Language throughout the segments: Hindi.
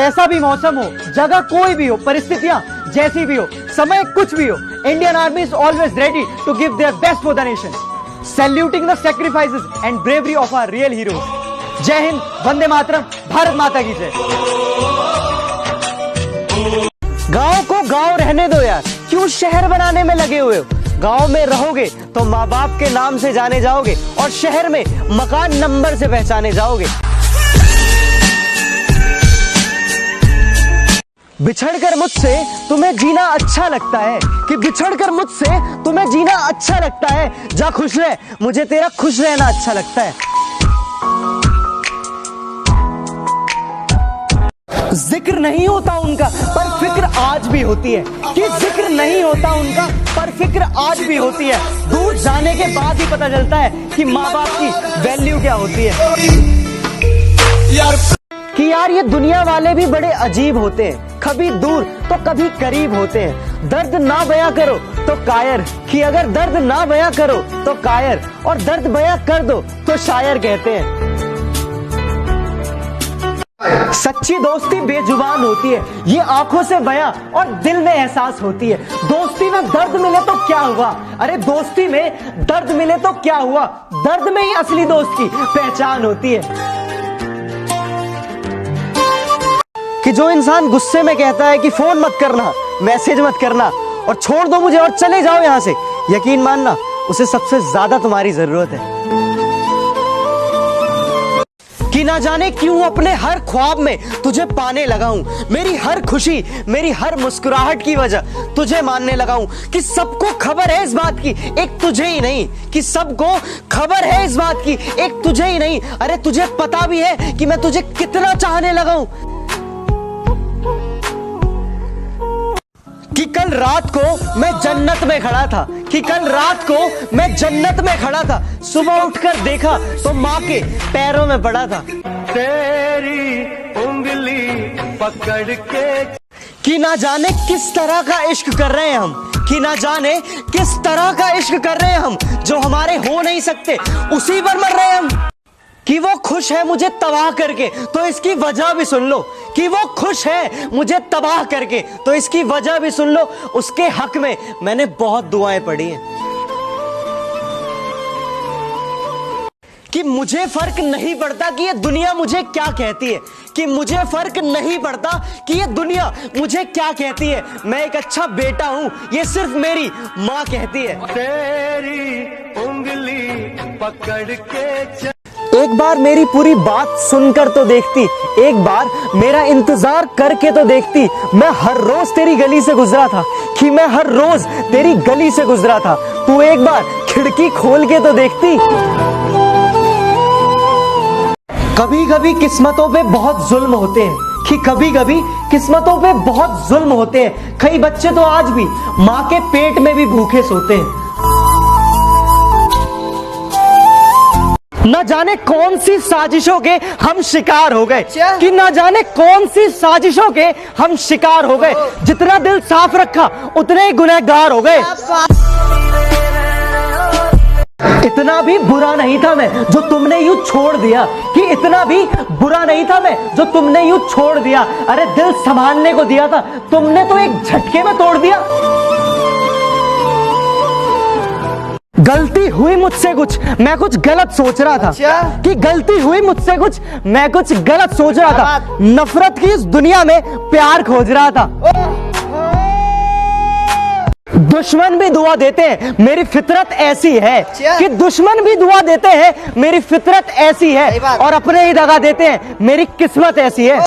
कैसा भी मौसम हो, जगह कोई भी हो, परिस्थितियां जैसी भी हो, समय कुछ भी हो, Indian army is always ready to give their best for the nation, saluting the sacrifices and bravery of our real heroes. जय हिंद, वंदे मातरम, भारत माता की जय। गांव को गांव रहने दो यार, क्यों शहर बनाने में लगे हुए हो? गांव में रहोगे तो माँ बाप के नाम से जाने जाओगे और शहर में मकान नंबर से पहचाने जाओगे। बिछड़कर मुझसे तुम्हें जीना अच्छा लगता है, कि बिछड़कर मुझसे तुम्हें जीना अच्छा लगता है। जा खुश रह, मुझे तेरा खुश रहना अच्छा लगता है। जिक्र नहीं होता उनका पर फिक्र आज भी होती है, कि जिक्र नहीं होता उनका पर फिक्र आज भी होती है। दूर जाने के बाद ही पता चलता है कि माँ बाप की वैल्यू क्या होती है। कि यार ये दुनिया वाले भी बड़े अजीब होते हैं, कभी दूर तो कभी करीब होते हैं। दर्द ना बयां करो तो कायर, कि अगर दर्द ना बयां करो तो कायर, और दर्द बयां कर दो तो शायर कहते हैं। सच्ची दोस्ती बेजुबान होती है, ये आंखों से बयां और दिल में एहसास होती है। दोस्ती में दर्द मिले तो क्या हुआ, अरे दोस्ती में दर्द मिले तो क्या हुआ, दर्द में ही असली दोस्त की पहचान होती है। कि जो इंसान गुस्से में कहता है कि फोन मत करना, मैसेज मत करना और छोड़ दो मुझे और चले जाओ यहां से, यकीन मानना उसे सबसे ज्यादा तुम्हारी जरूरत है। कि ना जाने क्यों अपने हर ख्वाब में तुझे पाने लगा हूं, मेरी हर खुशी, मेरी हर मुस्कुराहट की वजह तुझे मानने लगा हूं। कि सबको खबर है इस बात की, एक तुझे ही नहीं, कि सबको खबर है इस बात की, एक तुझे ही नहीं, अरे तुझे पता भी है कि मैं तुझे कितना चाहने लगा हूं। कि कल रात को मैं जन्नत में खड़ा था, कि कल रात को मैं जन्नत में खड़ा था, सुबह उठकर देखा तो माँ के पैरों में पड़ा था। तेरी उंगली पकड़ के, कि ना जाने किस तरह का इश्क कर रहे हैं हम, कि ना जाने किस तरह का इश्क कर रहे हैं हम, जो हमारे हो नहीं सकते उसी पर मर रहे हैं हम। कि वो खुश है मुझे तबाह करके तो इसकी वजह भी सुन लो, कि वो खुश है मुझे तबाह करके तो इसकी वजह भी सुन लो। उसके हक में मैंने बहुत दुआएं पढ़ी हैं। कि मुझे फर्क नहीं पड़ता कि ये दुनिया मुझे क्या कहती है, कि मुझे फर्क नहीं पड़ता कि ये दुनिया मुझे क्या कहती है। मैं एक अच्छा बेटा हूं, ये सिर्फ मेरी माँ कहती है। तेरी उंगली पकड़ के एक बार मेरी पूरी बात सुनकर तो देखती, एक बार मेरा इंतजार करके तो देखती। मैं हर रोज तेरी गली से गुजरा था, कि मैं हर रोज तेरी गली से गुजरा था, तू एक बार खिड़की खोल के तो देखती। कभी कभी किस्मतों पे बहुत जुल्म होते हैं, कि कभी कभी किस्मतों पे बहुत जुल्म होते हैं। कई बच्चे तो आज भी माँ के पेट में भी भूखे सोते हैं। न जाने कौन सी साजिशों के हम शिकार हो गए, कि न जाने कौन सी साजिशों के हम शिकार हो गए। जितना दिल साफ रखा उतने ही गुनहगार हो गए। इतना भी बुरा नहीं था मैं जो तुमने यूं छोड़ दिया, कि इतना भी बुरा नहीं था मैं जो तुमने यूं छोड़ दिया। अरे दिल संभालने को दिया था तुमने तो एक झटके में तोड़ दिया। गलती हुई मुझसे कुछ, मैं कुछ गलत सोच रहा था, कि गलती हुई मुझसे कुछ, मैं कुछ गलत सोच रहा था। नफरत की इस दुनिया में प्यार खोज रहा था। दुश्मन भी दुआ देते हैं, मेरी फितरत ऐसी है, कि दुश्मन भी दुआ देते हैं, मेरी फितरत ऐसी है, और अपने ही दगा देते हैं, मेरी किस्मत ऐसी है।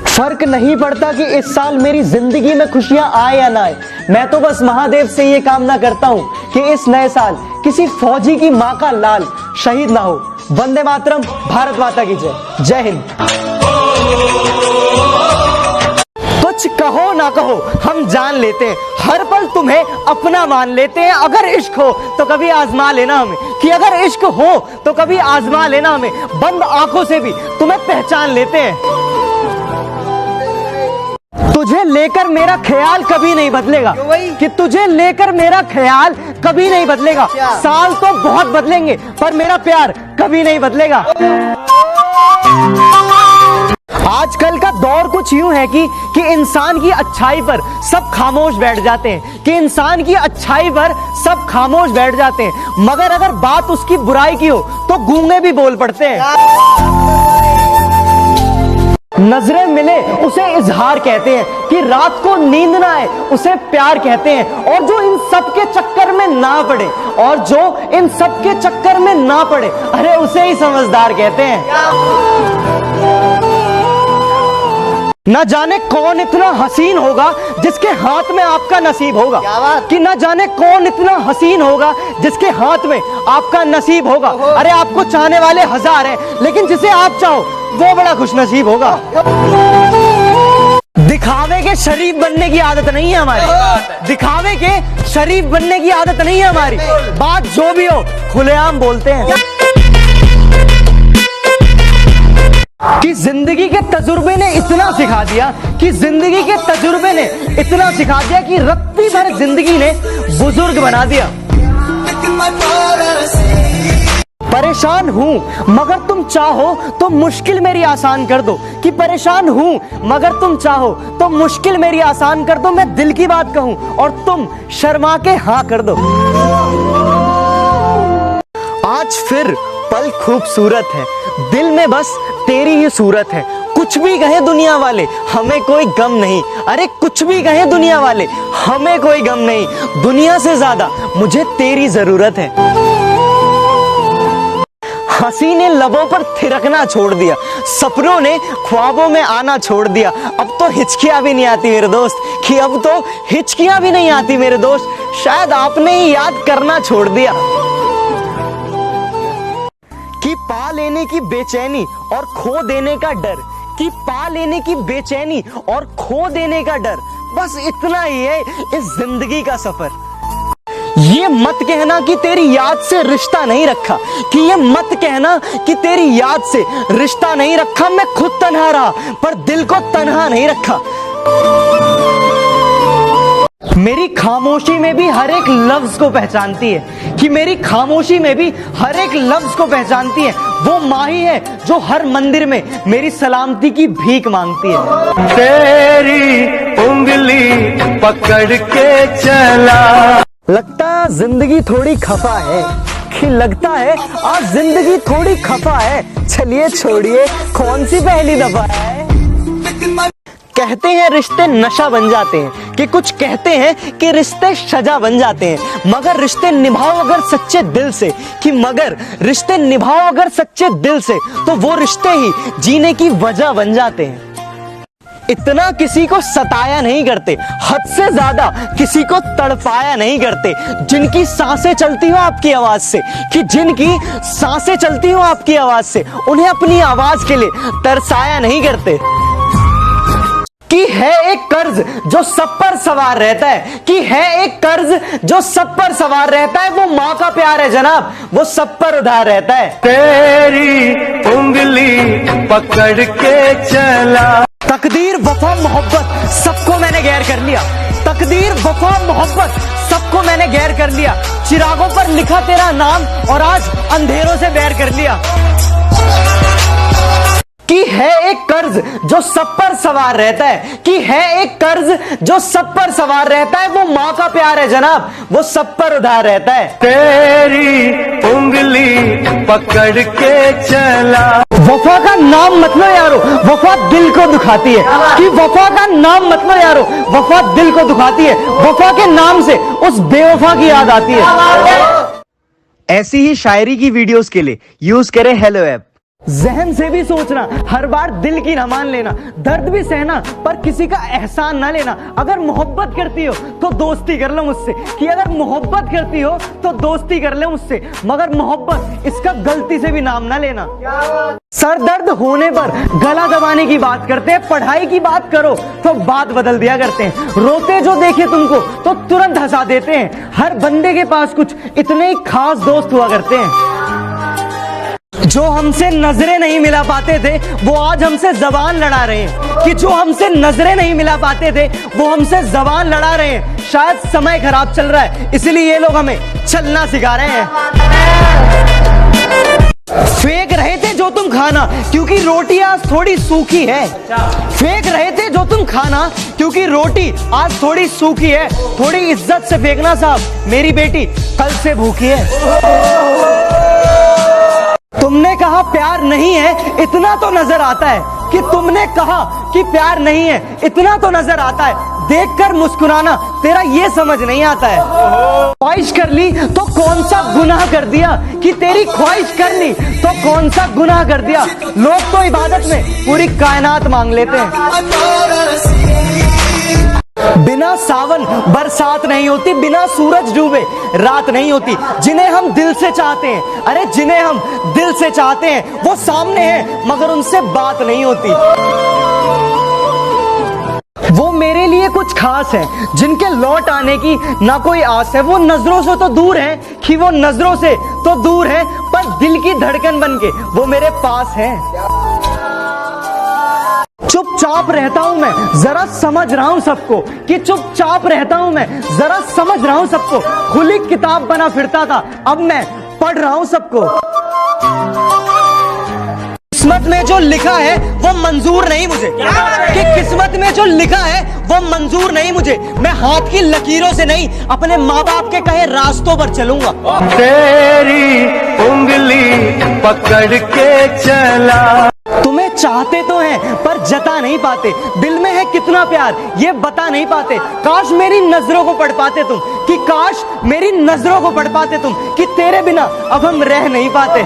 फर्क नहीं पड़ता कि इस साल मेरी जिंदगी में खुशियां आए या ना आए, मैं तो बस महादेव से ये कामना करता हूं कि इस नए साल किसी फौजी की मां का लाल शहीद ना हो। वंदे मातरम, भारत माता की जय। जय हिंद। कुछ कहो ना कहो हम जान लेते हैं, हर पल तुम्हें अपना मान लेते हैं। अगर इश्क हो तो कभी आजमा लेना हमें, कि अगर इश्क हो तो कभी आजमा लेना हमें। बंद आंखों से भी तुम्हें पहचान लेते हैं। तुझे लेकर मेरा ख्याल कभी नहीं बदलेगा, कि तुझे लेकर मेरा ख्याल कभी नहीं बदलेगा। साल तो बहुत बदलेंगे पर मेरा प्यार कभी नहीं बदलेगा। आजकल का दौर कुछ यूं है कि इंसान की अच्छाई पर सब खामोश बैठ जाते हैं, कि इंसान की अच्छाई पर सब खामोश बैठ जाते हैं, मगर अगर बात उसकी बुराई की हो तो गूंगे भी बोल पड़ते हैं। नजरें मिले उसे इजहार कहते हैं, कि रात को नींद ना आए उसे प्यार कहते हैं, और जो इन सब के चक्कर में ना पड़े, और जो इन सब के चक्कर में ना पड़े, अरे उसे ही समझदार कहते हैं। न जाने कौन इतना हसीन होगा जिसके हाथ में आपका नसीब होगा, कि न जाने कौन इतना हसीन होगा जिसके हाथ में आपका नसीब होगा। अरे आपको चाहने वाले हजार हैं, लेकिन जिसे आप चाहो वो बड़ा खुशनसीब होगा। दिखावे के शरीफ बनने की आदत नहीं है हमारी, दिखावे के शरीफ बनने की आदत नहीं है हमारी। बात जो भी हो खुलेआम बोलते हैं। कि जिंदगी के तजुर्बे ने इतना सिखा दिया, कि जिंदगी के तजुर्बे ने इतना सिखा दिया कि रत्ती भर जिंदगी ने बुजुर्ग बना दिया। परेशान हूं मगर तुम चाहो तो मुश्किल मेरी आसान कर दो, कि परेशान हूं मगर तुम चाहो तो मुश्किल मेरी आसान कर दो। मैं दिल की बात कहूं और तुम शर्मा के हाँ कर दो। आज फिर पल खूबसूरत है, दिल में बस तेरी ही सूरत है। कुछ भी कहे दुनिया वाले हमें कोई गम नहीं, अरे कुछ भी कहे दुनिया वाले हमें कोई गम नहीं। दुनिया से ज्यादा मुझे तेरी जरूरत है। हंसी ने लबों पर थिरकना छोड़ दिया, सपनों ने ख्वाबों में आना छोड़ दिया। अब तो हिचकियां भी नहीं आती मेरे दोस्त, कि अब तो हिचकियां भी नहीं आती मेरे दोस्त। शायद आपने ही याद करना छोड़ दिया। कि पा लेने की बेचैनी और खो देने का डर, कि पा लेने की बेचैनी और खो देने का डर, बस इतना ही है इस जिंदगी का सफर। ये मत कहना कि तेरी याद से रिश्ता नहीं रखा, कि ये मत कहना कि तेरी याद से रिश्ता नहीं रखा। मैं खुद तन्हा रहा पर दिल को तन्हा नहीं रखा। मेरी खामोशी में भी हर एक लफ्ज को पहचानती है, कि मेरी खामोशी में भी हर एक लफ्ज को पहचानती है। वो माही है जो हर मंदिर में मेरी सलामती की भीख मांगती है। तेरी उंगली पकड़ के चला। लगता जिंदगी थोड़ी खफा है, कि लगता है आज जिंदगी थोड़ी खफा है। चलिए छोड़िए कौन सी पहली दफा है। कहते हैं रिश्ते नशा बन जाते हैं, कि कुछ कहते हैं कि रिश्ते सजा बन जाते हैं, मगर रिश्ते निभाओ अगर सच्चे दिल से, कि मगर रिश्ते निभाओ अगर सच्चे दिल से, तो वो रिश्ते ही जीने की वजह बन जाते हैं। इतना किसी को सताया नहीं करते, हद से ज्यादा किसी को तड़पाया नहीं करते। जिनकी सांसें चलती हो आपकी आवाज से, कि जिनकी सांसें चलती हो आपकी आवाज से, उन्हें अपनी आवाज के लिए तरसाया नहीं करते। कि है एक कर्ज जो सब पर सवार रहता है, कि है एक कर्ज जो सब पर सवार रहता है। वो माँ का प्यार है जनाब, वो सब पर उधार रहता है। तेरी उंगली पकड़ के चला। तकदीर वफा मोहब्बत सबको मैंने गैर कर लिया, तकदीर वफा मोहब्बत सबको मैंने गैर कर लिया। चिरागों पर लिखा तेरा नाम और आज अंधेरों से बैर कर लिया। कि है एक कर्ज जो सब पर सवार रहता है, कि है एक कर्ज जो सब पर सवार रहता है। वो माँ का प्यार है जनाब, वो सब पर उधार रहता है। तेरी उंगली पकड़ के चला। वफा का नाम मत लो यारो, वफा दिल को दुखाती है, कि वफा का नाम मत लो यारो, वफा दिल को दुखाती है। वफा के नाम से उस बेवफा की याद आती है। ऐसी ही शायरी की वीडियोस के लिए यूज करें हेलो ऐप। जहन से भी सोचना, हर बार दिल की ना मान लेना, दर्द भी सहना पर किसी का एहसान ना लेना। अगर मोहब्बत करती हो तो दोस्ती कर लो मुझसे, कि अगर मोहब्बत करती हो तो दोस्ती कर ले मुझसे, मगर मोहब्बत इसका गलती से भी नाम ना लेना। सर दर्द होने पर गला दबाने की बात करते हैं, पढ़ाई की बात करो तो बात बदल दिया करते हैं। रोते जो देखे तुमको तो तुरंत हंसा देते हैं। हर बंदे के पास कुछ इतने ही खास दोस्त हुआ करते हैं। जो हमसे नजरें नहीं मिला पाते थे वो आज हमसे जबान लड़ा रहे हैं, कि जो हमसे नजरें नहीं मिला पाते थे वो हमसे जबान लड़ा रहे हैं। शायद समय खराब चल रहा है इसलिए ये लोग हमें चलना सिखा रहे हैं। फेंक रहे थे जो तुम खाना क्योंकि रोटी आज थोड़ी सूखी है। फेंक रहे थे जो तुम खाना क्योंकि रोटी आज थोड़ी सूखी है। थोड़ी इज्जत से फेंकना साहब, मेरी बेटी कल से भूखी है। तुमने कहा प्यार नहीं है, इतना तो नजर आता है कि तुमने कहा कि प्यार नहीं है, इतना तो नजर आता है। देखकर मुस्कुराना तेरा ये समझ नहीं आता है। ख्वाहिश कर ली तो कौन सा गुनाह कर दिया, कि तेरी ख्वाहिश कर ली तो कौन सा गुनाह कर दिया। लोग तो इबादत में पूरी कायनात मांग लेते हैं। बिना सावन बरसात नहीं होती, बिना सूरज डूबे रात नहीं होती। जिन्हें हम दिल से चाहते हैं, अरे जिन्हें हम दिल से चाहते हैं वो सामने हैं मगर उनसे बात नहीं होती। वो मेरे लिए कुछ खास है जिनके लौट आने की ना कोई आस है। वो नजरों से तो दूर है, कि वो नजरों से तो दूर है, पर दिल की धड़कन बनके वो मेरे पास है। चुपचाप रहता हूं मैं, जरा समझ रहा हूं सबको, कि चुपचाप रहता हूं मैं, जरा समझ रहा हूं सबको। खुली किताब बना फिरता था, अब मैं पढ़ रहा हूं सबको। किस्मत में जो लिखा है वो मंजूर नहीं मुझे, कि किस्मत में जो लिखा है वो मंजूर नहीं मुझे। मैं हाथ की लकीरों से नहीं, अपने माँ बाप के कहे रास्तों पर चलूंगा। तेरी उंगली पकड़ के चला। तुम्हें चाहते तो हैं पर जता नहीं पाते, दिल में है कितना प्यार ये बता नहीं पाते। काश मेरी नजरों को पढ़ पाते तुम, कि काश मेरी नजरों को पढ़ पाते तुम, कि तेरे बिना अब हम रह नहीं पाते।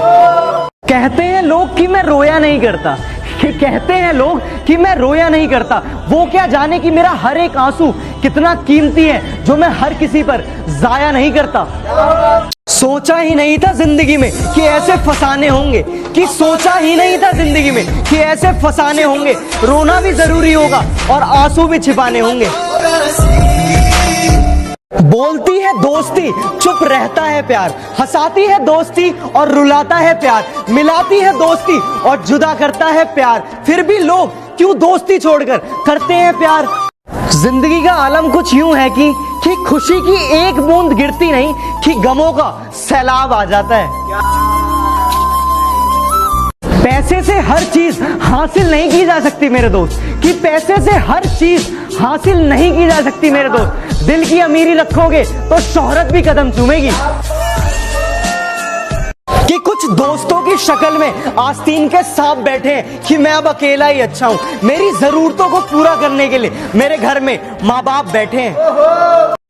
कहते हैं लोग कि मैं रोया नहीं करता, कि कहते हैं लोग कि मैं रोया नहीं करता। वो क्या जाने कि मेरा हर एक आंसू कितना कीमती है, जो मैं हर किसी पर जाया नहीं करता। सोचा ही नहीं था जिंदगी में कि ऐसे फसाने होंगे, कि सोचा ही नहीं था जिंदगी में कि ऐसे फसाने होंगे। रोना भी जरूरी होगा और आंसू भी छिपाने होंगे। बोलती है दोस्ती, चुप रहता है प्यार। हंसाती है दोस्ती और रुलाता है प्यार। मिलाती है दोस्ती और जुदा करता है प्यार। फिर भी लोग क्यों दोस्ती छोड़कर करते हैं प्यार। जिंदगी का आलम कुछ यूं है कि खुशी की एक बूंद गिरती नहीं, कि गमों का सैलाब आ जाता है। पैसे से हर चीज हासिल नहीं की जा सकती मेरे दोस्त, कि पैसे से हर चीज हासिल नहीं की जा सकती मेरे दोस्त। दिल की अमीरी रखोगे तो शोहरत भी कदम चूमेगी। कि कुछ दोस्तों की शक्ल में आस्तीन के सांप बैठे हैं, कि मैं अब अकेला ही अच्छा हूं। मेरी जरूरतों को पूरा करने के लिए मेरे घर में माँ बाप बैठे हैं।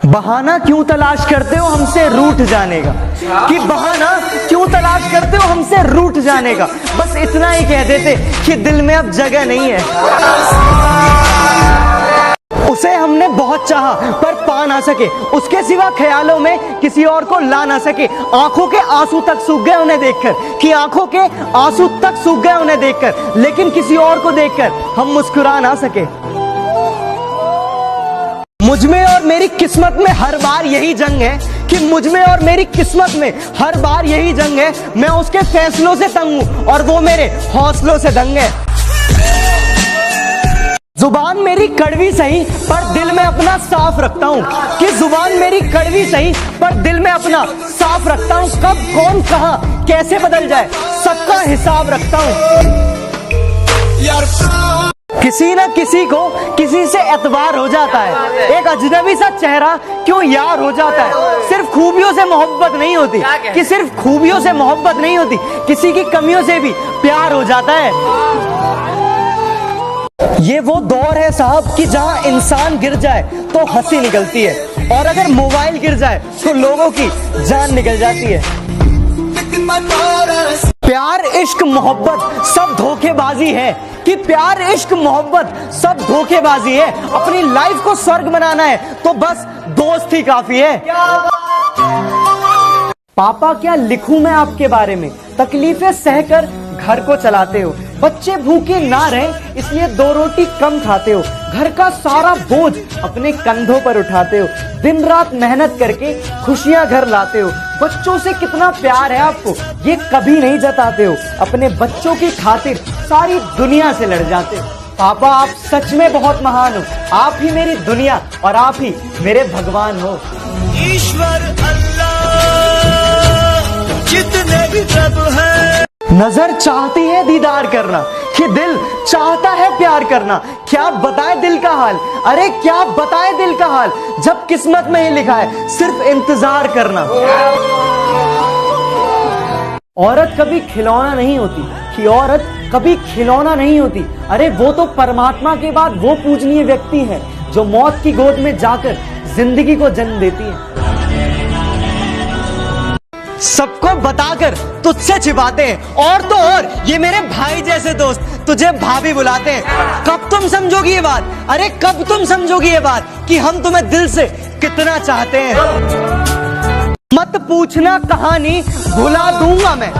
बहाना क्यों तलाश करते हो हमसे रूठ जाने का, कि बहाना क्यों तलाश करते हो हमसे रूठ जाने का। बस इतना ही कह देते कि दिल में अब जगह नहीं है। उसे हमने बहुत चाहा पर पा ना सके, उसके सिवा ख्यालों में किसी और को ला ना सके। आंखों के आंसू तक सूख गए उन्हें देखकर, कि आंखों के आंसू तक सूख गए उन्हें देखकर, लेकिन किसी और को देखकर हम मुस्कुरा ना सके। मुझमें और मेरी किस्मत में हर बार यही जंग है, कि मुझमें और मेरी किस्मत में हर बार यही जंग है। मैं उसके फैसलों से तंग हूं और वो मेरे हौसलों से दंग है। जुबान मेरी कड़वी सही पर दिल में अपना साफ रखता हूँ, कि जुबान मेरी कड़वी सही पर दिल में अपना साफ रखता हूँ। कब कौन कहाँ कैसे बदल जाए सबका हिसाब रखता हूँ। किसी न किसी को किसी से एतबार हो जाता है, एक अजनबी सा चेहरा क्यों यार हो जाता है। सिर्फ खूबियों से मोहब्बत नहीं होती, कि सिर्फ खूबियों से मोहब्बत नहीं होती, किसी की कमियों से भी प्यार हो जाता है। ये वो दौर है साहब कि जहां इंसान गिर जाए तो हंसी निकलती है, और अगर मोबाइल गिर जाए तो लोगों की जान निकल जाती है। प्यार इश्क मोहब्बत सब धोखेबाजी है, कि प्यार इश्क मोहब्बत सब धोखेबाजी है। अपनी लाइफ को स्वर्ग बनाना है तो बस दोस्त ही काफी है। पापा क्या लिखूं मैं आपके बारे में, तकलीफें सहकर घर को चलाते हो। बच्चे भूखे ना रहे इसलिए 2 रोटी कम खाते हो। घर का सारा बोझ अपने कंधों पर उठाते हो। दिन रात मेहनत करके खुशियां घर लाते हो। बच्चों से कितना प्यार है आपको ये कभी नहीं जताते हो। अपने बच्चों की खातिर सारी दुनिया से लड़ जाते हो। पापा आप सच में बहुत महान हो, आप ही मेरी दुनिया और आप ही मेरे भगवान हो। ईश्वर अल्लाह जितने भी रब है नजर चाहती है दीदार करना, कि दिल चाहता है प्यार करना। क्या बताए दिल का हाल, अरे क्या बताए दिल का हाल, जब किस्मत में ही लिखा है सिर्फ इंतजार करना। औरत कभी खिलौना नहीं होती, कि औरत कभी खिलौना नहीं होती। अरे वो तो परमात्मा के बाद वो पूजनीय व्यक्ति है जो मौत की गोद में जाकर जिंदगी को जन्म देती है। सबको बताकर तुझसे छिपाते हैं, और तो और ये मेरे भाई जैसे दोस्त तुझे भाभी बुलाते हैं। कब तुम समझोगी ये बात, अरे कब तुम समझोगी ये बात कि हम तुम्हें दिल से कितना चाहते हैं। मत पूछना कहानी भुला दूंगा मैं,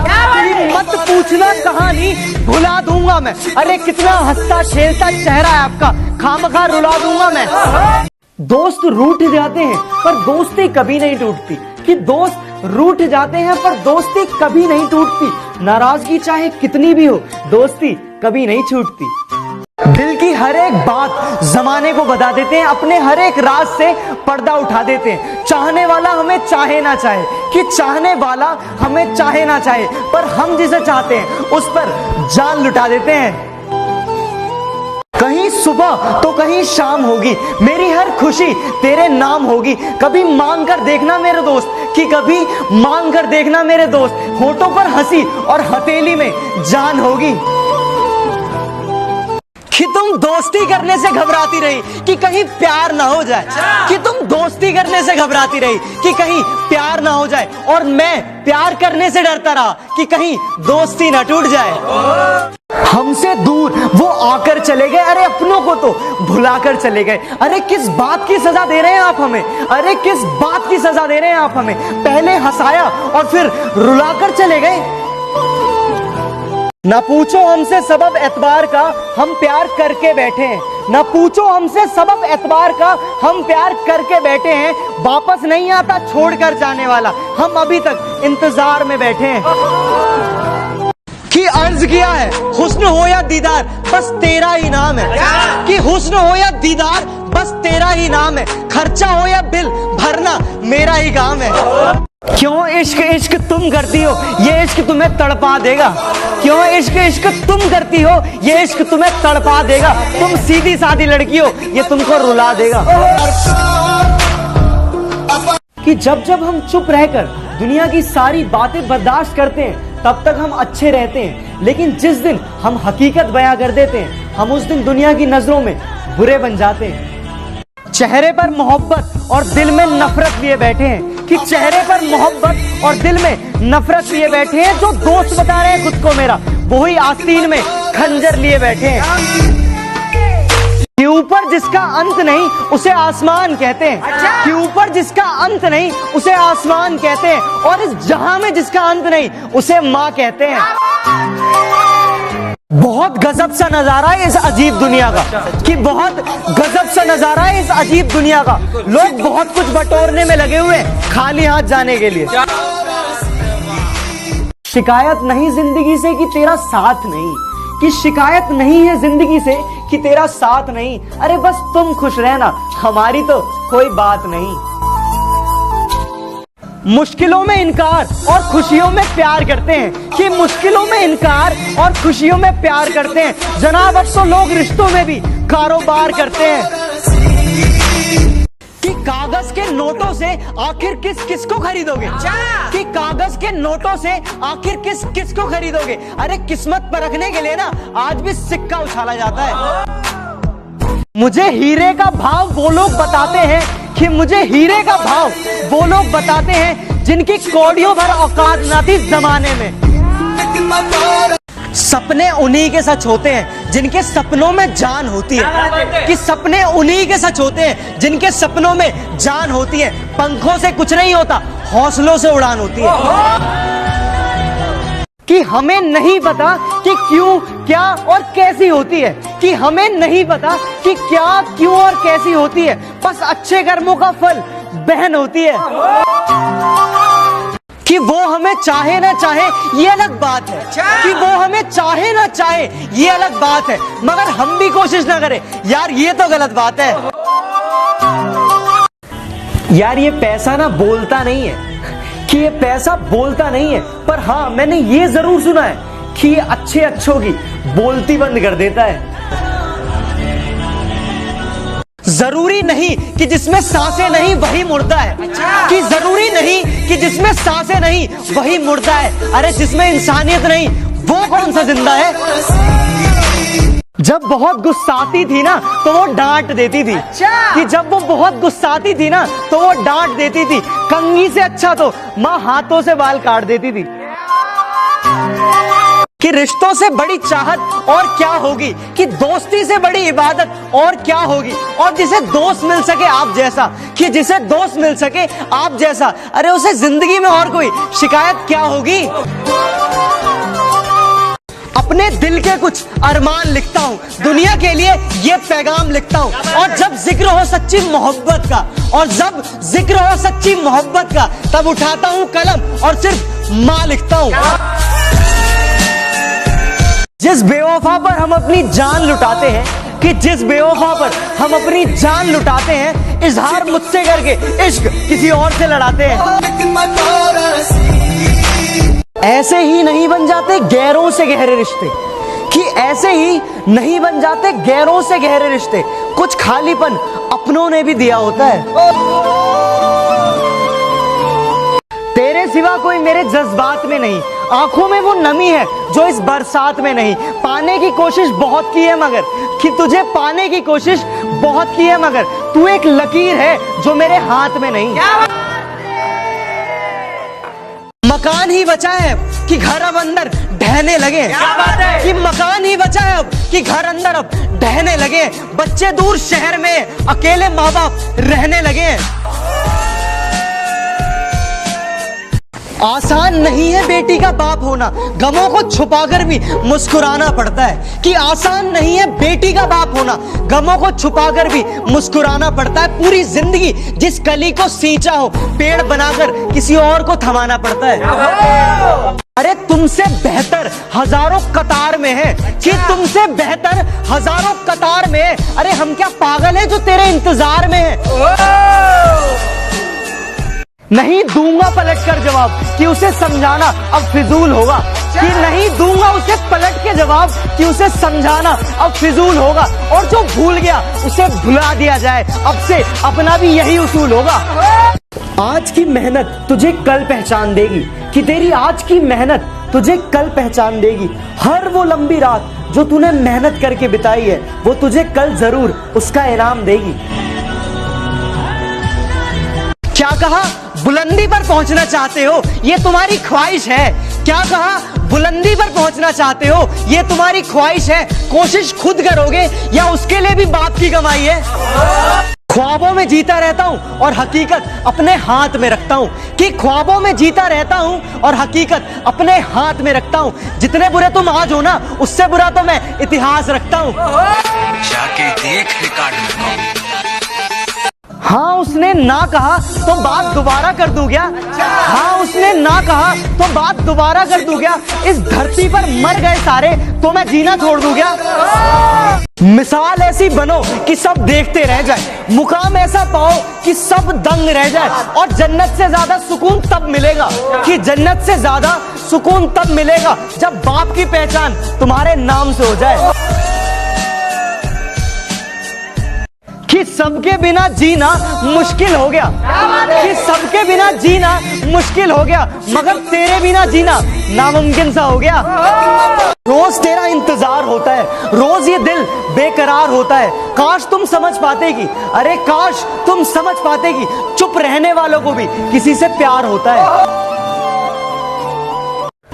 मत पूछना कहानी भुला दूंगा मैं। अरे कितना हंसता खेलता चेहरा है आपका, खामखा रुला दूंगा मैं। दोस्त रूठ जाते हैं पर दोस्ती कभी नहीं टूटती, कि दोस्त रूठ जाते हैं पर दोस्ती कभी नहीं टूटती। नाराजगी चाहे कितनी भी हो, दोस्ती कभी नहीं छूटती। दिल की हर एक बात जमाने को बता देते हैं, अपने हर एक राज से पर्दा उठा देते हैं। चाहने वाला हमें चाहे ना चाहे, कि चाहने वाला हमें चाहे ना चाहे, पर हम जिसे चाहते हैं उस पर जान लुटा देते हैं। कहीं सुबह तो कहीं शाम होगी, मेरी हर खुशी तेरे नाम होगी। कभी मांग कर देखना मेरे दोस्त, कि कभी मांग कर देखना मेरे दोस्त, होठों पर हंसी और हथेली में जान होगी। कि तुम दोस्ती करने से घबराती रही कि कहीं प्यार ना हो जाए, कि तुम दोस्ती करने से घबराती रही कि कहीं प्यार ना हो जाए, और मैं प्यार करने से डरता रहा कि कहीं दोस्ती ना टूट जाए। हमसे दूर वो आकर चले गए, अरे अपनों को तो भुलाकर चले गए। अरे किस बात की सजा दे रहे हैं आप हमें, अरे किस बात की सजा दे रहे हैं आप हमें। पहले हंसाया और फिर रुलाकर चले गए। ना पूछो हमसे सबब एतबार का, हम प्यार करके बैठे हैं। ना पूछो हमसे सबब एतबार का, हम प्यार करके बैठे हैं। वापस नहीं आता छोड़कर जाने वाला, हम अभी तक इंतजार में बैठे हैं। कि अर्ज किया है हुस्न हो या दीदार बस तेरा ही नाम है, कि हुस्न हो या दीदार बस तेरा ही नाम है। खर्चा हो या बिल भरना मेरा ही काम है। क्यों इश्क इश्क तुम करती हो, ये इश्क तुम्हें तड़पा देगा। क्यों इश्क इश्क तुम करती हो, ये इश्क तुम्हें तड़पा देगा। तुम सीधी सादी लड़की हो, ये तुमको रुला देगा। कि जब जब हम चुप रहकर दुनिया की सारी बातें बर्दाश्त करते हैं तब तक हम अच्छे रहते हैं, लेकिन जिस दिन हम हकीकत बयां कर देते हैं हम उस दिन दुनिया की नजरों में बुरे बन जाते हैं। चेहरे पर मोहब्बत और दिल में नफरत लिए बैठे हैं, कि चेहरे पर मोहब्बत और दिल में नफरत लिए बैठे हैं। जो दोस्त बता रहे हैं खुद को मेरा, वही आस्तीन में खंजर लिए बैठे हैं। कि ऊपर जिसका अंत नहीं उसे आसमान कहते हैं, कि ऊपर जिसका अंत नहीं उसे आसमान कहते हैं, और इस जहां में जिसका अंत नहीं उसे माँ कहते हैं। बहुत गजब सा नजारा है इस अजीब दुनिया का, कि बहुत गजब सा नजारा है इस अजीब दुनिया का। लोग बहुत कुछ बटोरने में लगे हुए हैं खाली हाथ जाने के लिए। शिकायत नहीं जिंदगी से कि तेरा साथ नहीं, कि शिकायत नहीं है जिंदगी से कि तेरा साथ नहीं। अरे बस तुम खुश रहना, हमारी तो कोई बात नहीं। मुश्किलों में इनकार और खुशियों में प्यार करते हैं, कि मुश्किलों में इनकार और खुशियों में प्यार करते हैं। जनाब अब तो लोग रिश्तों में भी कारोबार करते हैं। कि कागज के नोटों से आखिर किस किस को खरीदोगे, कि कागज के नोटों से आखिर किस किस को खरीदोगे। अरे किस्मत पर रखने के लिए ना आज भी सिक्का उछाला जाता है। मुझे हीरे का भाव वो लोग बताते हैं, कि मुझे हीरे का भाव वो लोग बताते हैं जिनकी कौड़ियों भर औकात ना थी जमाने में। सपने उन्हीं के सच होते हैं जिनके सपनों में जान होती है, कि सपने उन्हीं के सच होते हैं जिनके सपनों में जान होती है। पंखों से कुछ नहीं होता, हौसलों से उड़ान होती है। कि हमें नहीं पता कि क्यों क्या और कैसी होती है, कि हमें नहीं पता कि क्या क्यों और कैसी होती है, बस अच्छे कर्मों का फल बहन होती है। कि वो हमें चाहे ना चाहे ये अलग बात है, कि वो हमें चाहे ना चाहे ये अलग बात है, मगर हम भी कोशिश ना करें यार ये तो गलत बात है। यार ये पैसा ना बोलता नहीं है, कि ये पैसा बोलता नहीं है, पर हाँ मैंने ये जरूर सुना है कि ये अच्छे अच्छों की बोलती बंद कर देता है। जरूरी नहीं कि जिसमें सांसें नहीं वही मुर्दा है, कि जरूरी नहीं कि जिसमें सांसें नहीं वही मुर्दा है। अरे जिसमें इंसानियत नहीं वो कौन सा जिंदा है। जब बहुत गुस्साती थी ना तो वो डांट देती थी, कि जब वो बहुत गुस्साती थी ना तो वो डांट देती थी। कंघी से अच्छा तो माँ हाथों से बाल काट देती थी। कि रिश्तों से बड़ी चाहत और क्या होगी, कि दोस्ती से बड़ी इबादत और क्या होगी। और जिसे दोस्त मिल सके आप जैसा, कि जिसे दोस्त मिल सके आप जैसा, अरे उसे जिंदगी में और कोई शिकायत क्या होगी। अपने दिल के कुछ अरमान लिखता हूँ, दुनिया के लिए ये पैगाम लिखता हूँ। और जब जिक्र हो सच्ची मोहब्बत का, और जब जिक्र हो सच्ची मोहब्बत का, तब उठाता हूँ कलम और सिर्फ माँ लिखता हूँ। जिस बेवफा पर हम अपनी जान लुटाते हैं, कि जिस बेवफा पर हम अपनी जान लुटाते हैं, इजहार मुझसे करके इश्क किसी और से लड़ाते हैं। ऐसे ही नहीं बन जाते गैरों से गहरे रिश्ते, कि ऐसे ही नहीं बन जाते गैरों से गहरे रिश्ते। कुछ खालीपन अपनों ने भी दिया होता है। तेरे सिवा कोई मेरे जज्बात में नहीं, आंखों में वो नमी है जो इस बरसात में नहीं। पाने की कोशिश बहुत की है मगर, कि तुझे पाने की कोशिश बहुत की है मगर, तू एक लकीर है जो मेरे हाथ में नहीं। मकान ही बचा है कि घर अब अंदर ढहने लगे। क्या बात है? कि मकान ही बचा है अब कि घर अंदर अब ढहने लगे। बच्चे दूर शहर में अकेले माँ बाप रहने लगे। आसान नहीं है बेटी का बाप होना, गमों को छुपाकर भी मुस्कुराना पड़ता है। कि आसान नहीं है बेटी का बाप होना, गमों को छुपाकर भी मुस्कुराना पड़ता है। पूरी जिंदगी जिस कली को सींचा हो, पेड़ बनाकर किसी और को थमाना पड़ता है। अरे तुमसे बेहतर हजारों कतार में है, कि तुमसे बेहतर हजारों कतार में है। अरे हम क्या पागल है जो तेरे इंतजार में है। नहीं दूंगा पलट कर जवाब, कि उसे समझाना अब फिजूल होगा। कि नहीं दूंगा उसे पलट के जवाब, कि उसे समझाना अब फिजूल होगा। और जो भूल गया उसे भुला दिया जाए, अब से अपना भी यही उसूल होगा। आज की मेहनत तुझे कल पहचान देगी, कि तेरी आज की मेहनत तुझे कल पहचान देगी। हर वो लंबी रात जो तूने मेहनत करके बिताई है, वो तुझे कल जरूर उसका इनाम देगी। क्या कहा? बुलंदी पर पहुंचना चाहते हो, ये तुम्हारी ख्वाहिश है। क्या कहा? बुलंदी पर पहुंचना चाहते हो, ये तुम्हारी ख्वाहिश है। कोशिश खुद करोगे या उसके लिए भी बाप की कमाई है। ख्वाबों में जीता रहता हूं और हकीकत अपने हाथ में रखता हूं, कि ख्वाबों में जीता रहता हूं और हकीकत अपने हाथ में रखता हूं। जितने बुरे तुम आज हो ना, उससे बुरा तो मैं इतिहास रखता हूं। जाके देख रिकॉर्ड में। हाँ उसने ना कहा तो बात दोबारा कर दूं क्या? हाँ उसने ना कहा तो बात दोबारा कर दूं क्या? इस धरती पर मर गए सारे तो मैं जीना छोड़ दूं क्या? मिसाल ऐसी बनो कि सब देखते रह जाए, मुकाम ऐसा पाओ कि सब दंग रह जाए। और जन्नत से ज्यादा सुकून तब मिलेगा, कि जन्नत से ज्यादा सुकून तब मिलेगा जब बाप की पहचान तुम्हारे नाम से हो जाए। कि सबके बिना जीना मुश्किल हो गया, कि सबके बिना जीना मुश्किल हो गया, मगर तेरे बिना जीना नामुमकिन सा हो गया। रोज तेरा इंतजार होता है, रोज ये दिल बेकरार होता है। काश तुम समझ पाते कि, अरे काश तुम समझ पाते कि चुप रहने वालों को भी किसी से प्यार होता है।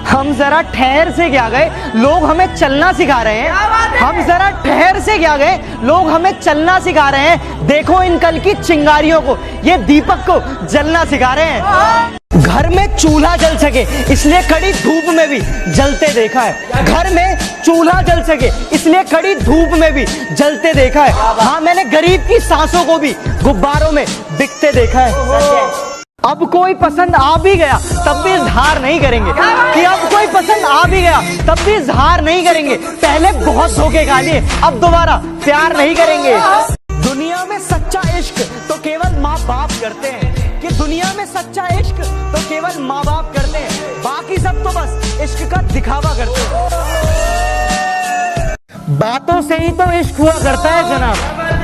हम जरा ठहर से क्या गए, लोग हमें चलना सिखा रहे हैं। हम जरा ठहर से क्या गए, लोग हमें चलना सिखा रहे हैं। देखो इन कल की चिंगारियों को, ये दीपक को जलना सिखा रहे हैं। घर में चूल्हा जल सके इसलिए कड़ी धूप में भी जलते देखा है। घर में चूल्हा जल सके इसलिए कड़ी धूप में भी जलते देखा है। हाँ मैंने गरीब की सांसों को भी गुब्बारों में बिकते देखा है। अब कोई पसंद आ भी गया तब भी इजहार नहीं करेंगे, कि अब कोई पसंद आ भी गया तब भी इजहार नहीं करेंगे। पहले बहुत धोखे खा लिए, अब दोबारा प्यार नहीं करेंगे। दुनिया में सच्चा इश्क तो केवल माँ बाप करते हैं, कि दुनिया में सच्चा इश्क तो केवल माँ बाप करते हैं, बाकी सब तो बस इश्क का दिखावा करते हैं। बातों से ही तो इश्क हुआ करता है जनाब,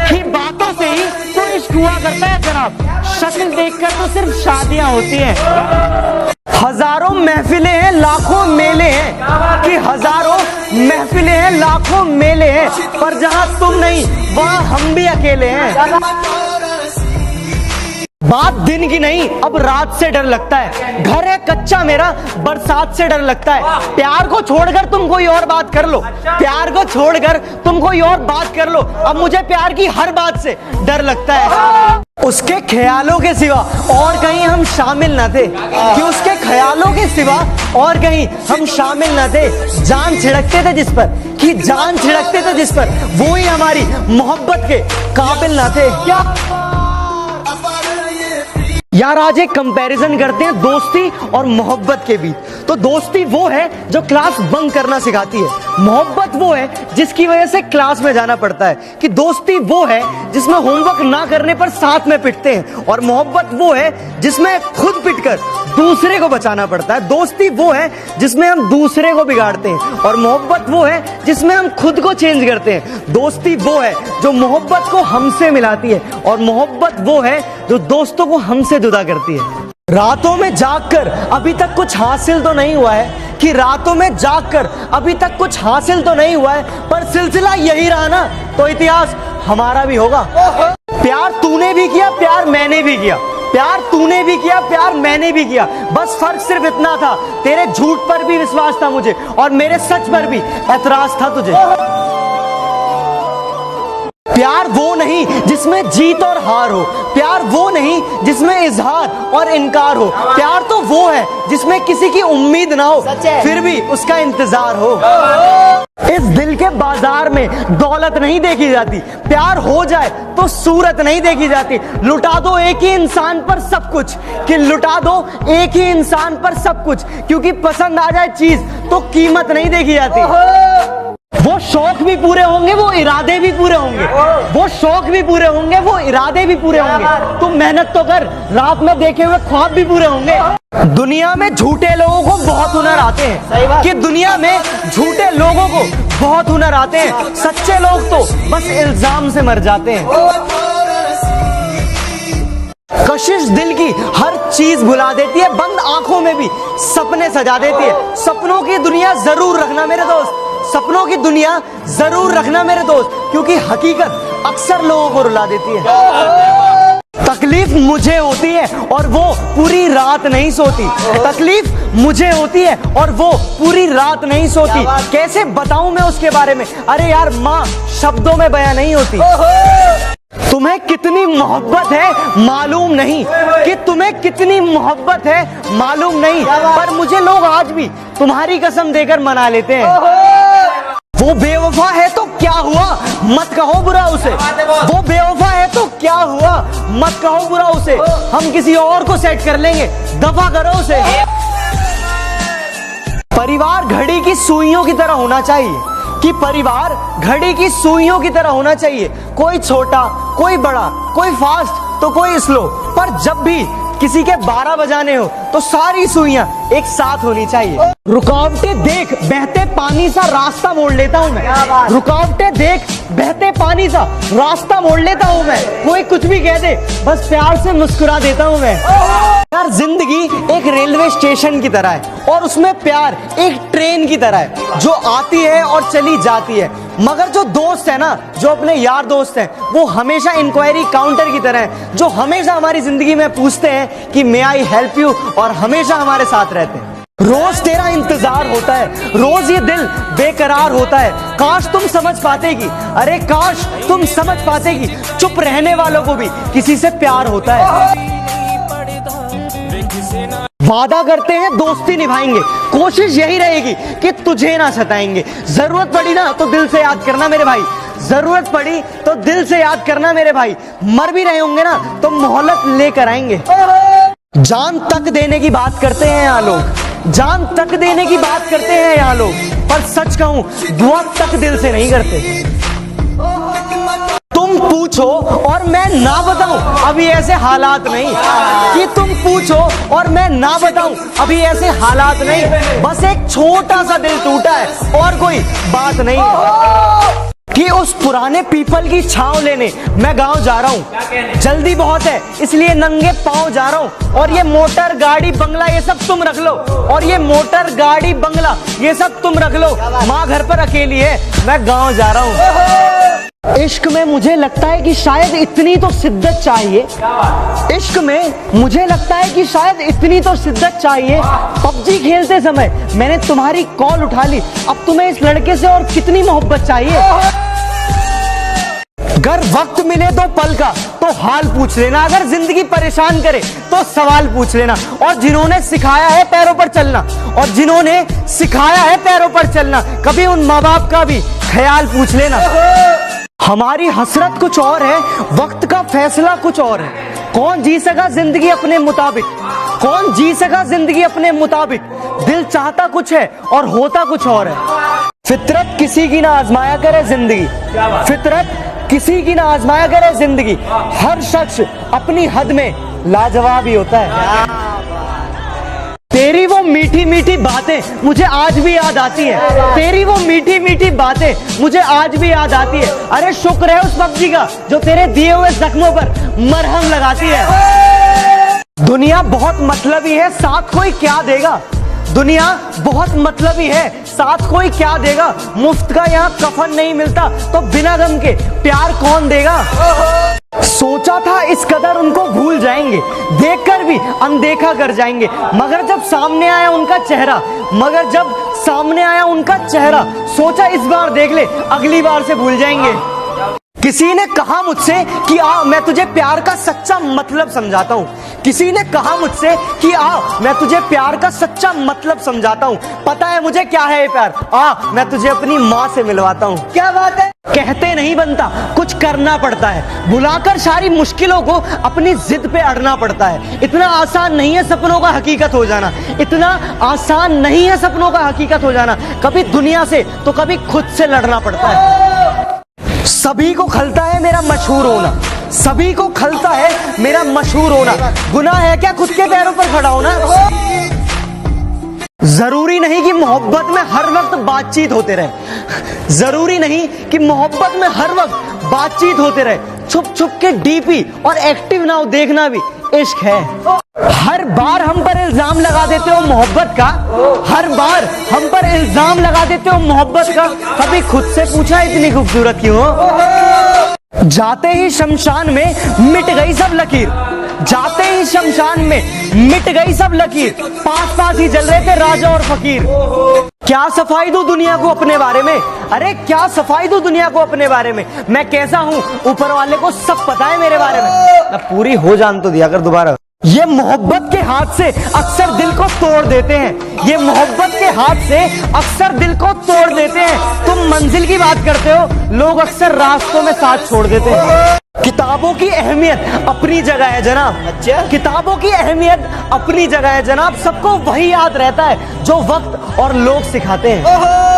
कि बातों से ही तो इश्क हुआ करता है जनाब। शक्ल देखकर तो सिर्फ शादियां होती हैं। हजारों महफिलें हैं, लाखों मेले हैं, कि हजारों महफिलें हैं, लाखों मेले हैं, पर जहां तुम नहीं वहां हम भी अकेले हैं। बात दिन की नहीं, अब रात से डर लगता है। घर है कच्चा मेरा, बरसात से डर लगता है। प्यार को छोड़कर तुम कोई और बात कर लो, प्यार को छोड़कर तुम कोई और बात कर लो। अब मुझे प्यार की हर बात से डर लगता है। उसके ख्यालों के सिवा और कहीं हम शामिल न थे, कि उसके ख्यालों के सिवा और कहीं हम शामिल न थे। जान छिड़कते थे जिस पर, कि जान छिड़कते थे जिस पर, वो ही हमारी मोहब्बत के काबिल न थे। क्या यार, आज एक कंपैरिजन करते हैं दोस्ती और मोहब्बत के बीच। तो दोस्ती वो है जो क्लास बंक करना सिखाती है, मोहब्बत वो है जिसकी वजह से क्लास में जाना पड़ता है। कि दोस्ती वो है जिसमें होमवर्क ना करने पर साथ में पिटते हैं, और मोहब्बत वो है जिसमें खुद पिटकर दूसरे को बचाना पड़ता है। दोस्ती वो है जिसमें हम दूसरे को बिगाड़ते हैं, और मोहब्बत वो है जिसमें हम खुद को चेंज करते हैं। दोस्ती वो है जो मोहब्बत को हमसे मिलाती है, और मोहब्बत वो है जो दोस्तों को हमसे जुदा करती है। रातों में जागकर अभी तक कुछ हासिल तो नहीं हुआ है, कि रातों में जागकर अभी तक कुछ हासिल तो नहीं हुआ है, पर सिलसिला यही रहा ना तो इतिहास हमारा भी होगा। प्यार तूने भी किया, प्यार मैंने भी किया, प्यार तूने भी किया, प्यार मैंने भी किया। बस फर्क सिर्फ इतना था, तेरे झूठ पर भी विश्वास था मुझे, और मेरे सच पर भी एतराज था तुझे। प्यार वो नहीं जिसमें जीत और हार हो, प्यार वो नहीं जिसमें इजहार और इनकार हो। प्यार तो वो है जिसमें किसी की उम्मीद ना हो, फिर भी उसका इंतजार हो। इस दिल के बाजार में दौलत नहीं देखी जाती, प्यार हो जाए तो सूरत नहीं देखी जाती। लुटा दो एक ही इंसान पर सब कुछ, कि लुटा दो एक ही इंसान पर सब कुछ, क्योंकि पसंद आ जाए चीज तो कीमत नहीं देखी जाती। वो शौक भी पूरे होंगे, वो इरादे भी पूरे होंगे, वो शौक भी पूरे होंगे, वो इरादे भी पूरे होंगे। तुम मेहनत तो कर, रात में देखे हुए ख्वाब भी पूरे होंगे। दुनिया में झूठे लोगों को बहुत हुनर आते हैं, कि दुनिया में झूठे लोगों को बहुत हुनर आते हैं। सच्चे लोग तो बस इल्जाम से मर जाते हैं। कशिश दिल की हर चीज भुला देती है, बंद आंखों में भी सपने सजा देती है। सपनों की दुनिया जरूर रखना मेरे दोस्त, सपनों की दुनिया जरूर रखना मेरे दोस्त, क्योंकि हकीकत अक्सर लोगों को रुला देती है। तकलीफ मुझे होती है और वो पूरी रात नहीं सोती, तकलीफ मुझे होती है और वो पूरी रात नहीं सोती। कैसे बताऊं मैं उसके बारे में, अरे यार माँ शब्दों में बयां नहीं होती। तुम्हें कितनी मोहब्बत है मालूम नहीं, कि तुम्हें कितनी मोहब्बत है मालूम नहीं, पर मुझे लोग आज भी तुम्हारी कसम देकर मना लेते हैं। वो बेवफा है तो क्या हुआ, मत कहो बुरा उसे, वो बेवफा है तो क्या हुआ, मत कहो बुरा उसे। हम किसी और को सेट कर लेंगे, दफा करो उसे। परिवार घड़ी की सुइयों की तरह होना चाहिए, कि परिवार घड़ी की सुइयों की तरह होना चाहिए। कोई छोटा, कोई बड़ा, कोई फास्ट तो कोई स्लो, पर जब भी किसी के 12 बजाने हो तो सारी सुइयां एक साथ होनी चाहिए। रुकावटें देख बहते पानी सा रास्ता मोड़ लेता हूँ मैं, रुकावटें देख बहते पानी सा रास्ता मोड़ लेता हूँ मैं। कोई कुछ भी कह दे बस प्यार से मुस्कुरा देता हूँ मैं। यार जिंदगी एक रेलवे स्टेशन की तरह है, और उसमें प्यार एक ट्रेन की तरह है, जो आती है और चली जाती है। मगर जो दोस्त है ना, जो अपने यार दोस्त हैं, वो हमेशा इंक्वायरी काउंटर की तरह है, जो हमेशा हमारी जिंदगी में पूछते हैं कि मे आई हेल्प यू, और हमेशा हमारे साथ रहते हैं। रोज तेरा इंतजार होता है, रोज ये दिल बेकरार होता है। काश तुम समझ पाते कि, अरे काश तुम समझ पाते कि चुप रहने वालों को भी किसी से प्यार होता है। वादा करते हैं दोस्ती निभाएंगे, कोशिश यही रहेगी कि तुझे ना सताएंगे। जरूरत पड़ी ना तो दिल से याद करना मेरे भाई, जरूरत पड़ी तो दिल से याद करना मेरे भाई। मर भी रहे होंगे ना तो मोहलत लेकर आएंगे। जान तक देने की बात करते हैं यहाँ लोग, जान तक देने की बात करते हैं यहाँ लोग, पर सच कहूं दुआ तक दिल से नहीं करते। तुम पूछो और मैं ना बताऊं अभी ऐसे हालात नहीं, कि तुम पूछो और मैं ना बताऊं अभी ऐसे हालात नहीं। बस एक छोटा सा दिल टूटा है और कोई बात नहीं, कि उस पुराने पीपल की छांव लेने मैं गांव जा रहा हूँ। जल्दी बहुत है इसलिए नंगे पांव जा रहा हूँ। और ये मोटर गाड़ी बंगला ये सब तुम रख लो, और ये मोटर गाड़ी बंगला ये सब तुम रख लो। माँ घर पर अकेली है, मैं गांव जा रहा हूँ। इश्क में मुझे लगता है कि शायद इतनी तो शिद्दत चाहिए। इश्क में मुझे लगता है कि शायद इतनी तो शिद्दत चाहिए। पबजी खेलते समय मैंने तुम्हारी कॉल उठा ली, अब तुम्हें इस लड़के से और कितनी मोहब्बत चाहिए। अगर वक्त मिले तो पल का तो हाल पूछ लेना, अगर जिंदगी परेशान करे तो सवाल पूछ लेना। और जिन्होंने सिखाया है पैरों पर चलना, और जिन्होंने सिखाया है पैरों पर चलना, कभी उन माँ बाप का भी ख्याल पूछ लेना। हमारी हसरत कुछ और है, वक्त का फैसला कुछ और है। कौन जी सका जिंदगी अपने मुताबिक, कौन जी सका जिंदगी अपने मुताबिक। दिल चाहता कुछ है और होता कुछ और है। फितरत किसी की ना आजमाया करे जिंदगी, फितरत किसी की ना आजमाया करे जिंदगी। हर शख्स अपनी हद में लाजवाब ही होता है। तेरी वो मीठी मीठी बातें मुझे आज भी याद आती है, तेरी वो मीठी मीठी बातें मुझे आज भी याद आती है। अरे शुक्र है उस पबजी का जो तेरे दिए हुए जख्मों पर मरहम लगाती है। दुनिया बहुत मतलबी है, साथ कोई क्या देगा। दुनिया बहुत मतलबी है, साथ कोई क्या देगा। मुफ्त का यहाँ कफन नहीं मिलता तो बिना गम के प्यार कौन देगा। सोचा था इस कदर उनको भूल जाएंगे, देखकर भी अनदेखा कर जाएंगे, मगर जब सामने आया उनका चेहरा, मगर जब सामने आया उनका चेहरा, सोचा इस बार देख ले अगली बार से भूल जाएंगे। किसी ने कहा मुझसे कि आ मैं तुझे प्यार का सच्चा मतलब समझाता हूँ। किसी ने कहा मुझसे कि आ मैं तुझे प्यार का सच्चा मतलब समझाता हूँ। पता है मुझे क्या है ये प्यार, आ मैं तुझे अपनी माँ से मिलवाता हूँ। क्या बात है। कहते नहीं बनता, कुछ करना पड़ता है। बुलाकर सारी मुश्किलों को अपनी जिद पे अड़ना पड़ता है। इतना आसान नहीं है सपनों का हकीकत हो जाना, इतना आसान नहीं है सपनों का हकीकत हो जाना। कभी दुनिया से तो कभी खुद से लड़ना पड़ता है। सभी को खलता है मेरा मशहूर होना, सभी को खलता है मेरा मशहूर होना। गुनाह है क्या खुद के पैरों पर खड़ा होना। जरूरी नहीं कि मोहब्बत में हर वक्त बातचीत होते रहे, जरूरी नहीं कि मोहब्बत में हर वक्त बातचीत होते रहे। छुप छुप के डीपी और एक्टिव नाउ देखना भी इश्क है। हर बार हम पर इल्जाम लगा देते हो मोहब्बत का, हर बार हम पर इल्जाम लगा देते हो मोहब्बत का। कभी खुद से पूछा इतनी खूबसूरत क्यों हो। जाते ही शमशान में मिट गई सब लकीर, जाते ही शमशान में मिट गई सब लकीर। पास पास ही जल रहे थे राजा और फकीर। क्या सफाई दूं दुनिया को अपने बारे में, अरे क्या सफाई दूं दुनिया को अपने बारे में। मैं कैसा हूं ऊपर वाले को सब पता है मेरे बारे में। मैं पूरी हो जान तो दिया कर दोबारा। ये मोहब्बत के हाथ से अक्सर दिल को तोड़ देते हैं, ये मोहब्बत के हाथ से अक्सर दिल को तोड़ देते हैं। तुम मंजिल की बात करते हो, लोग अक्सर रास्तों में साथ छोड़ देते हैं। किताबों की अहमियत अपनी जगह है जनाब, अच्छा किताबों की अहमियत अपनी जगह है जनाब। सबको वही याद रहता है जो वक्त और लोग सिखाते हैं।